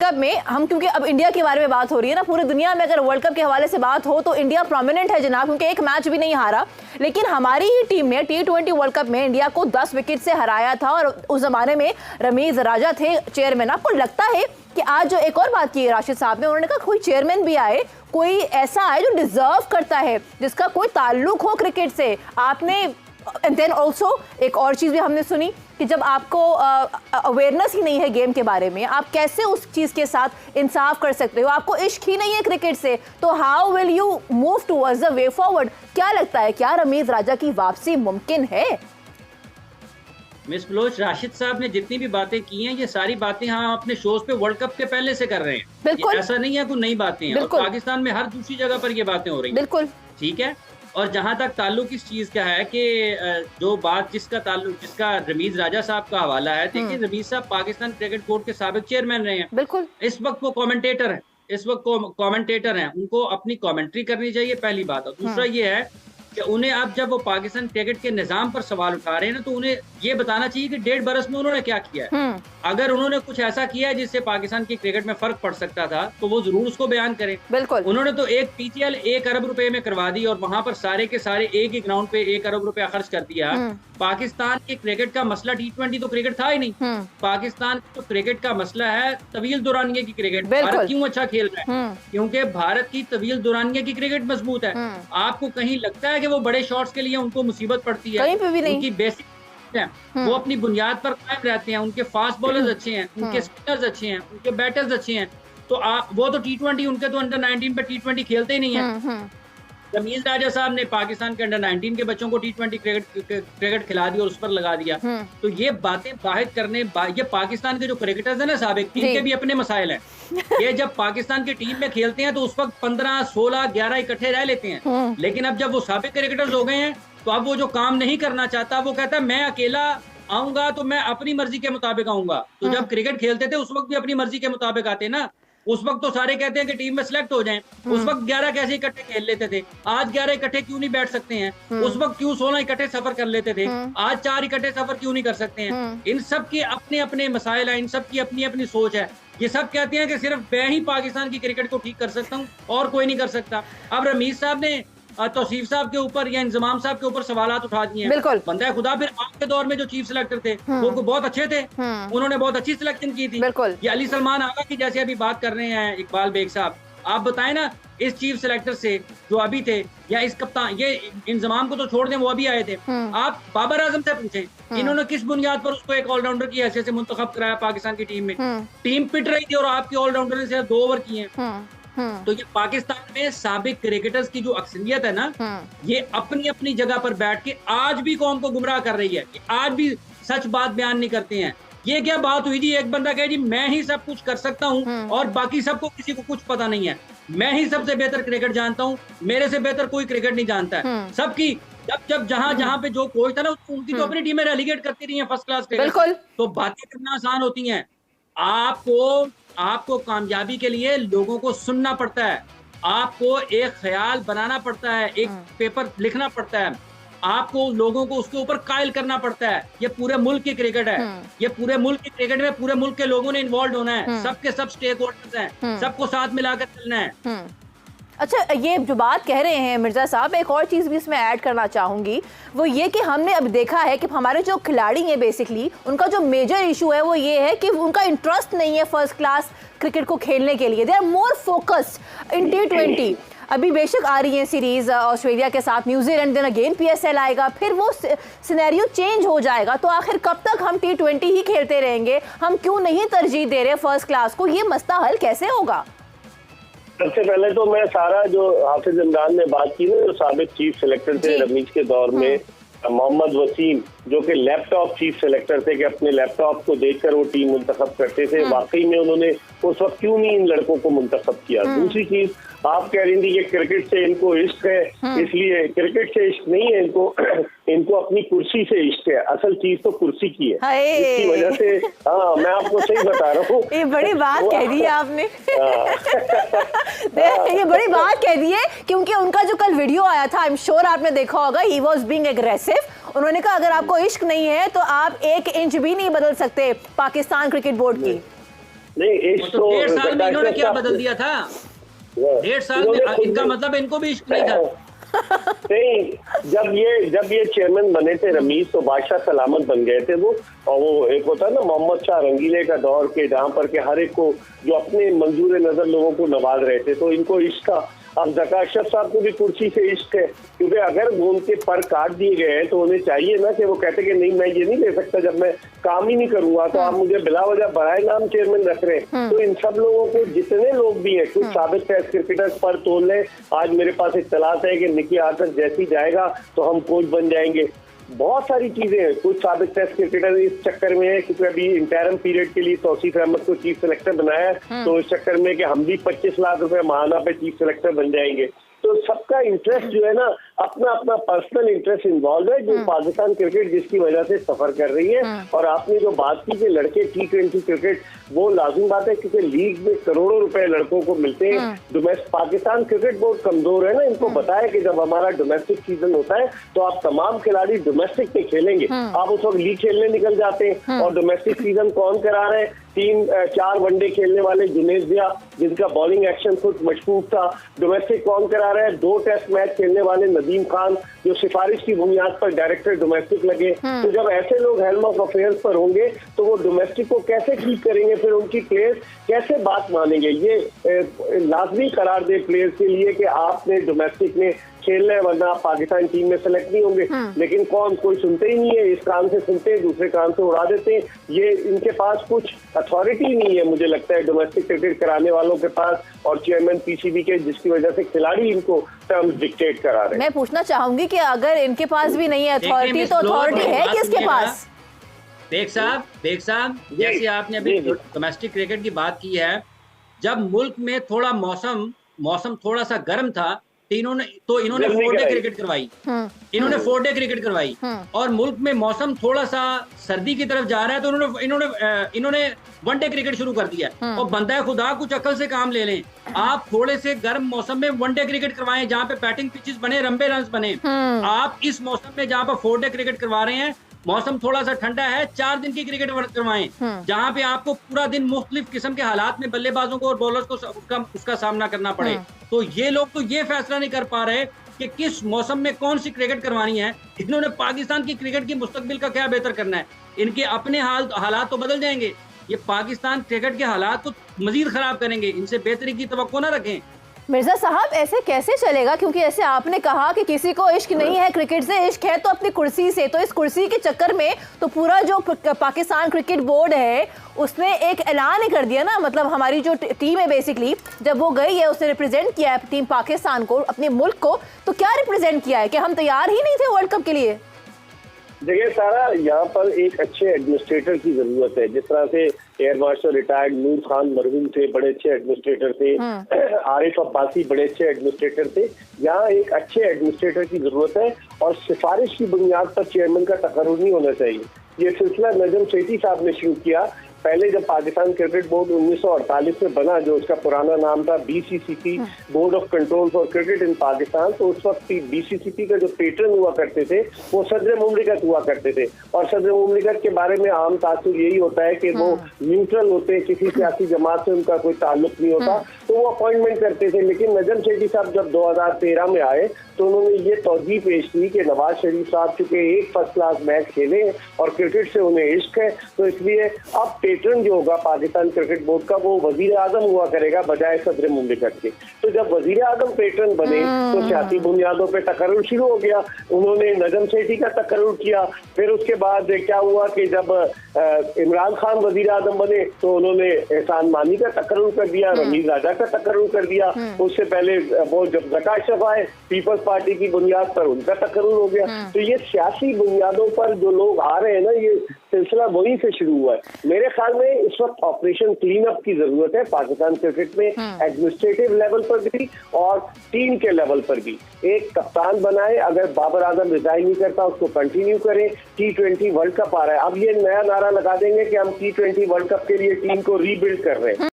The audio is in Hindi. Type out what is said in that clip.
कप में हम, क्योंकि अब इंडिया के बारे में बात हो रही है ना, पूरी दुनिया में अगर वर्ल्ड कप के हवाले से बात हो तो इंडिया प्रोमिनेंट है जनाब, क्योंकि एक मैच भी नहीं हारा। लेकिन हमारी ही टीम ने T20 वर्ल्ड कप में इंडिया को 10 विकेट से हराया था और उस जमाने में रमीज राजा थे चेयरमैन। आपको लगता है कि आज जो एक और बात की राशिद साहब ने, उन्होंने कहा कोई चेयरमैन भी आए, कोई ऐसा आए जो डिजर्व करता है, जिसका कोई ताल्लुक हो क्रिकेट से। आपने एंड देन ऑल्सो एक और चीज़ भी हमने सुनी कि जब आपको अवेयरनेस ही नहीं है गेम के बारे में, आप कैसे उस चीज़ के साथ इंसाफ कर सकते हो? आपको इश्क ही नहीं है क्रिकेट से, तो how will you move towards the way forward? क्या लगता है, क्या रमीज राजा की वापसी मुमकिन है? मिस बलोच, राशिद साहब ने जितनी भी बातें की हैं, ये सारी बातें हम अपने शोज पे वर्ल्ड कप के पहले से कर रहे हैं। बिल्कुल, ऐसा नहीं है कोई नई बातें हैं, और पाकिस्तान में हर दूसरी जगह पर ये बातें हो रही हैं। बिल्कुल ठीक है। और जहां तक ताल्लुक इस चीज का है कि जो बात जिसका रमीज राजा साहब का हवाला है, देखिए रमीज साहब पाकिस्तान क्रिकेट बोर्ड के साबिक चेयरमैन रहे हैं। बिल्कुल, इस वक्त वो कमेंटेटर हैं, उनको अपनी कमेंट्री करनी चाहिए, पहली बात। और दूसरा ये है कि उन्हें अब जब वो पाकिस्तान क्रिकेट के निजाम पर सवाल उठा रहे हैं ना, तो उन्हें ये बताना चाहिए कि 1.5 बरस में उन्होंने क्या किया है। अगर उन्होंने कुछ ऐसा किया है जिससे पाकिस्तान की क्रिकेट में फर्क पड़ सकता था, तो वो जरूर उसको बयान करें। बिल्कुल। उन्होंने तो एक PTL 1 अरब रुपए में करवा दी और वहां पर सारे के सारे एक ही ग्राउंड पे 1 अरब रुपया खर्च कर दिया। पाकिस्तान के क्रिकेट का मसला T20 तो क्रिकेट था ही नहीं। पाकिस्तान तो क्रिकेट का मसला है तवील दुरानिया की क्रिकेट। भारत क्यों अच्छा खेल रहा है? क्योंकि भारत की तवील दुरानिया की क्रिकेट मजबूत है। आपको कहीं लगता है कि वो बड़े शॉट्स के लिए उनको मुसीबत पड़ती है? कहीं पे भी नहीं। उनकी बेसिक है, वो अपनी बुनियाद पर कायम रहते हैं। उनके फास्ट बॉलर्स अच्छे हैं, उनके स्पिनर्स अच्छे हैं, उनके बैटर्स अच्छे हैं। तो वो तो T20, उनके तो अंडर 19 पे T20 खेलते ही नहीं है। रमीज राजा साहब ने पाकिस्तान के अंडर 19 के बच्चों को T20 क्रिकेट खिला दी और उस पर लगा दिया। तो ये बातें बाहिर करने, ये पाकिस्तान के जो क्रिकेटर्स है ना साबिक, इनके भी अपने मसाइल हैं। ये जब पाकिस्तान की टीम में खेलते हैं तो उस वक्त 15, 16, 11 इकट्ठे रह लेते हैं। लेकिन अब जब वो साबिक क्रिकेटर्स हो गए हैं, तो अब वो जो काम नहीं करना चाहता, वो कहता है मैं अकेला आऊंगा तो मैं अपनी मर्जी के मुताबिक आऊंगा। तो जब क्रिकेट खेलते थे उस वक्त भी अपनी मर्जी के मुताबिक आते ना। उस वक्त तो सारे कहते हैं कि टीम में सिलेक्ट हो जाएं। उस वक्त 11 कैसे इकट्ठे खेल लेते थे? आज 11 इकट्ठे क्यों नहीं बैठ सकते हैं? उस वक्त क्यों 16 इकट्ठे सफर कर लेते थे? आज 4 इकट्ठे सफर क्यों नहीं कर सकते हैं? इन सब के अपने अपने मसाइल हैं, इन सब की अपनी अपनी सोच है। ये सब कहते हैं कि सिर्फ मैं ही पाकिस्तान की क्रिकेट को ठीक कर सकता हूँ और कोई नहीं कर सकता। अब रमीज साहब ने तौसीफ साहब के ऊपर या इंजमाम साहब के ऊपर सवालात उठा दिए हैं। बिल्कुल। बंदा है खुदा, फिर आपके दौर में जो चीफ सिलेक्टर थे वो बहुत अच्छे थे, उन्होंने बहुत अच्छी सिलेक्शन की थी। बिल्कुल। ये अली सलमान आगा की जैसे अभी बात कर रहे हैं इकबाल बेग साहब, आप बताएं ना इस चीफ सिलेक्टर से जो अभी थे, या इस कप्तान, ये इंजमाम को तो छोड़ दें, वो अभी आए थे। आप बाबर आजम से पूछें इन्होंने किस बुनियाद पर उसको एक ऑलराउंडर की हैसियत से मुंतखब कराया पाकिस्तान की टीम में। टीम पिट रही थी और आपके ऑलराउंडर ने सिर्फ 2 ओवर किए हैं। तो ये पाकिस्तान में साबिक क्रिकेटर्स की जो अक्सरियत है ना, ये अपनी अपनी जगह पर बैठ के आज भी कौम को गुमराह कर रही है कि आज भी सच बात बयान नहीं करते हैं। ये क्या बात हुई जी? एक बंदा कहे जी मैं ही सब कुछ कर सकता हूँ और बाकी सबको किसी को कुछ पता नहीं है, मैं ही सबसे बेहतर क्रिकेट जानता हूँ, मेरे से बेहतर कोई क्रिकेट नहीं जानता है। सबकी जब जहां पे जो कोच था ना, उनकी तो अपनी टीमें रेलीगेट करती रही है फर्स्ट क्लास क्रिकेट। तो बातें करना आसान होती हैं। आपको कामयाबी के लिए लोगों को सुनना पड़ता है, आपको एक ख्याल बनाना पड़ता है, एक पेपर लिखना पड़ता है, आपको लोगों को उसके ऊपर कायल करना पड़ता है। ये पूरे मुल्क की क्रिकेट है, ये पूरे मुल्क की क्रिकेट में पूरे मुल्क के लोगों ने इन्वॉल्व होना है, सबके सब स्टेक होल्डर्स हैं, सबको साथ मिलाकर चलना है। अच्छा, ये जो बात कह रहे हैं मिर्जा साहब, एक और चीज़ भी इसमें ऐड करना चाहूँगी, वो ये कि हमने अब देखा है कि हमारे जो खिलाड़ी हैं बेसिकली उनका जो मेजर इशू है वो ये है कि उनका इंटरेस्ट नहीं है फर्स्ट क्लास क्रिकेट को खेलने के लिए। They are more focused in T20। अभी बेशक आ रही है सीरीज ऑस्ट्रेलिया के साथ, न्यूजीलैंड, देन अगेन PSL आएगा, फिर वो सिनेरियो चेंज हो जाएगा। तो आखिर कब तक हम T20 ही खेलते रहेंगे? हम क्यों नहीं तरजीह दे रहे फर्स्ट क्लास को? ये मसला हल कैसे होगा? सबसे पहले तो मैं सारा जो हाफिज इमरान ने बात की ना, जो साबिक चीफ सिलेक्टर थे रमीज के दौर में, मोहम्मद वसीम जो कि लैपटॉप चीफ सिलेक्टर थे, कि अपने लैपटॉप को देखकर वो टीम मुंतखब करते थे, वाकई में उन्होंने उस वक्त क्यों नहीं इन लड़कों को मुंतखब किया? दूसरी चीज आप कह रही थी कि क्रिकेट से इनको इश्क है, इसलिए क्रिकेट से इश्क नहीं है इनको, इनको अपनी कुर्सी से इश्क है। असल चीज तो कुर्सी की है, इसकी वजह से। हाँ, मैं आपको सही बता रहा हूँ। ये बड़ी बात कह दी है आपने। ये बड़ी बात कह दी है, क्योंकि उनका जो कल वीडियो आया था, आई एम श्योर आपने देखा होगा, ही वॉज बीइंग एग्रेसिव। उन्होंने कहा अगर आपको इश्क नहीं है तो आप 1 इंच भी नहीं बदल सकते पाकिस्तान क्रिकेट बोर्ड की। नहीं इश्क तो 1.5 साल में इन्होंने क्या बदल दिया था? 1.5 साल में इनका मतलब इनको भी इश्क नहीं था। नहीं, जब ये चेयरमैन बने थे रमीज, तो बादशाह सलामत बन गए थे वो। और वो एक होता है ना मोहम्मद शाह रंगीले का दौर के, जहाँ पर के हर एक को जो अपने मंजूर नजर लोगों को नवाज रहे थे, तो इनको इश्क था। अब ज़का अशरफ साहब को भी कुर्सी से इश्क है, क्योंकि अगर वो उनके पर काट दिए गए हैं तो उन्हें चाहिए ना कि वो कहते कि नहीं मैं ये नहीं ले सकता, जब मैं काम ही नहीं करूंगा तो आप मुझे बिला वजह बराए नाम चेयरमैन रख रहे हैं। तो इन सब लोगों को, जितने लोग भी हैं, कुछ साबित टेस्ट क्रिकेटर्स पर तोल लें। आज मेरे पास इत्तलात है कि निकी आर्चर जैसी जाएगा तो हम कोच बन जाएंगे। बहुत सारी चीजें हैं। कुछ साबित टेस्ट क्रिकेटर इस चक्कर में है क्योंकि अभी इंटरम पीरियड के लिए तौसीफ अहमद को चीफ सेलेक्टर बनाया है, तो इस चक्कर में कि हम भी 25 लाख रुपए माहाना पे चीफ सेलेक्टर बन जाएंगे। तो सबका इंटरेस्ट जो है ना, अपना अपना पर्सनल इंटरेस्ट इन्वॉल्व है, जो पाकिस्तान क्रिकेट जिसकी वजह से सफर कर रही है। और आपने जो बात की कि लड़के T20 क्रिकेट, वो लाजिम बात है क्योंकि लीग में करोड़ों रुपए लड़कों को मिलते हैं। डोमेस्टिक पाकिस्तान क्रिकेट बहुत कमजोर है ना, इनको बताया कि जब हमारा डोमेस्टिक सीजन होता है तो आप तमाम खिलाड़ी डोमेस्टिक में खेलेंगे, आप उस वक्त लीग खेलने निकल जाते हैं। और डोमेस्टिक सीजन कौन करा रहे हैं? 3-4 वनडे खेलने वाले जुनेद जिया, जिनका बॉलिंग एक्शन खुद मशकूक था। डोमेस्टिक कौन करा रहा है? 2 टेस्ट मैच खेलने वाले नदीम खान, जो सिफारिश की बुनियाद पर डायरेक्टर डोमेस्टिक लगे। तो जब ऐसे लोग हेल्म ऑफ अफेयर्स पर होंगे तो वो डोमेस्टिक को कैसे ठीक करेंगे? फिर उनकी प्लेयर्स कैसे बात मानेंगे? ये लाजमी करार दे प्लेयर्स के लिए कि आपने डोमेस्टिक में खेलना है, वरना आप पाकिस्तान टीम में सेलेक्ट नहीं होंगे। लेकिन कोई सुनते ही नहीं है। इस कान से सुनते हैं, दूसरे कान से उड़ा देते हैं। ये इनके पास कुछ अथॉरिटी नहीं है, मुझे लगता है, डोमेस्टिक क्रिकेट कराने वालों के पास और चेयरमैन पीसीबी के, जिसकी वजह से खिलाड़ी इनको टर्म्स डिक्टेट करा रहे हैं। मैं पूछना चाहूंगी कि अगर इनके पास भी नहीं है अथॉरिटी, तो अथॉरिटी है किसके पास? बेग साहब, जैसे आपने अभी डोमेस्टिक क्रिकेट की बात की है, जब मुल्क में थोड़ा मौसम थोड़ा सा गर्म था, इन्होंने 4 डे क्रिकेट करवाई। इन्होंने 4 डे क्रिकेट करवाई। और मुल्क में मौसम थोड़ा सा सर्दी की तरफ जा रहा है तो इन्होंने 1 डे क्रिकेट शुरू कर दिया। और बंदा है खुदा, कुछ अकल से काम ले लें। आप थोड़े से गर्म मौसम में 1 डे क्रिकेट करवाएं, जहाँ पे बैटिंग पिचेस बने, लंबे रन बने। आप इस मौसम में जहाँ पर 4 डे क्रिकेट करवा रहे हैं, मौसम थोड़ा सा ठंडा है, 4 दिन की क्रिकेट करवाएं, जहां पे आपको पूरा दिन मुख्तलिफ किस्म के हालात में बल्लेबाजों को और बॉलर्स को उसका सामना करना पड़े। तो ये लोग तो ये फैसला नहीं कर पा रहे कि किस मौसम में कौन सी क्रिकेट करवानी है। इन्होंने पाकिस्तान की क्रिकेट की मुस्तकबिल का क्या बेहतर करना है? इनके अपने हालात तो बदल जाएंगे, ये पाकिस्तान क्रिकेट के हालात को मजीद खराब करेंगे। इनसे बेहतरी की तवक्को ना रखें। मिर्जा साहब, ऐसे कैसे चलेगा? क्योंकि ऐसे आपने कहा कि किसी को इश्क नहीं है क्रिकेट से, इश्क है तो अपनी कुर्सी से। तो इस कुर्सी के चक्कर में तो पूरा जो पाकिस्तान क्रिकेट बोर्ड है उसने एक ऐलान ही कर दिया ना। मतलब हमारी जो टीम है, बेसिकली जब वो गई है, उसने रिप्रेजेंट किया है टीम पाकिस्तान को, अपने मुल्क को। तो क्या रिप्रेजेंट किया है कि हम तैयार ही नहीं थे वर्ल्ड कप के लिए? देखिए सारा, यहाँ पर एक अच्छे एडमिनिस्ट्रेटर की जरूरत है। जिस तरह से एयर मार्शल रिटायर्ड नूर खान मरहूम थे, बड़े अच्छे एडमिनिस्ट्रेटर थे। आरिफ अब्बासी बड़े अच्छे एडमिनिस्ट्रेटर थे। यहाँ एक अच्छे एडमिनिस्ट्रेटर की जरूरत है और सिफारिश की बुनियाद पर चेयरमैन का तकर्रुर नहीं होना चाहिए। ये सिलसिला नजम सेठी साहब ने शुरू किया। पहले जब पाकिस्तान क्रिकेट बोर्ड 1948 में बना, जो उसका पुराना नाम था BCCP, board of control for cricket in Pakistan, तो उस वक्त BCCP का जो पेट्रन हुआ करते थे वो सदर मुमलिकत हुआ करते थे। और सदर मुमलिकत के बारे में आम तासुर यही होता है कि वो न्यूट्रल होते हैं, किसी सियासी जमात से उनका कोई ताल्लुक नहीं होता, तो वो अपॉइंटमेंट करते थे। लेकिन नजम सेठी साहब जब 2013 में आए तो उन्होंने ये तौजीह पेश की कि नवाज शरीफ साहब चूंकि एक फर्स्ट क्लास मैच खेले और क्रिकेट से उन्हें इश्क है, तो इसलिए अब पेट्रन जो होगा पाकिस्तान क्रिकेट बोर्ड का, वो वजीर आजम हुआ करेगा बजाय सदर मुमलिकत के। तो जब वजीर आजम पेट्रन बने तो सियासी बुनियादों पे तकर्रुर शुरू हो गया। उन्होंने नजम सेठी का तकर्रुर किया। फिर उसके बाद क्या हुआ कि जब इमरान खान वजीर आजम बने तो उन्होंने एहसान मानी का तकर्रुर कर दिया, रमीज राजा का तकर्रुर कर दिया। उससे पहले वो जब ज़का अशरफ आए, पीपल्स पार्टी की बुनियाद पर उनका तकर्रुर हो गया। तो ये सियासी बुनियादों पर जो लोग आ रहे हैं ना, ये सिलसिला वहीं से शुरू हुआ है। मेरे ख्याल में इस वक्त ऑपरेशन क्लीन अप की जरूरत है पाकिस्तान क्रिकेट में, एडमिनिस्ट्रेटिव लेवल पर भी और टीम के लेवल पर भी। एक कप्तान बनाए, अगर बाबर आजम रिजाइन नहीं करता उसको कंटिन्यू करें। T20 वर्ल्ड कप आ रहा है, अब ये नया नारा लगा देंगे कि हम T20 वर्ल्ड कप के लिए टीम को रीबिल्ड कर रहे हैं।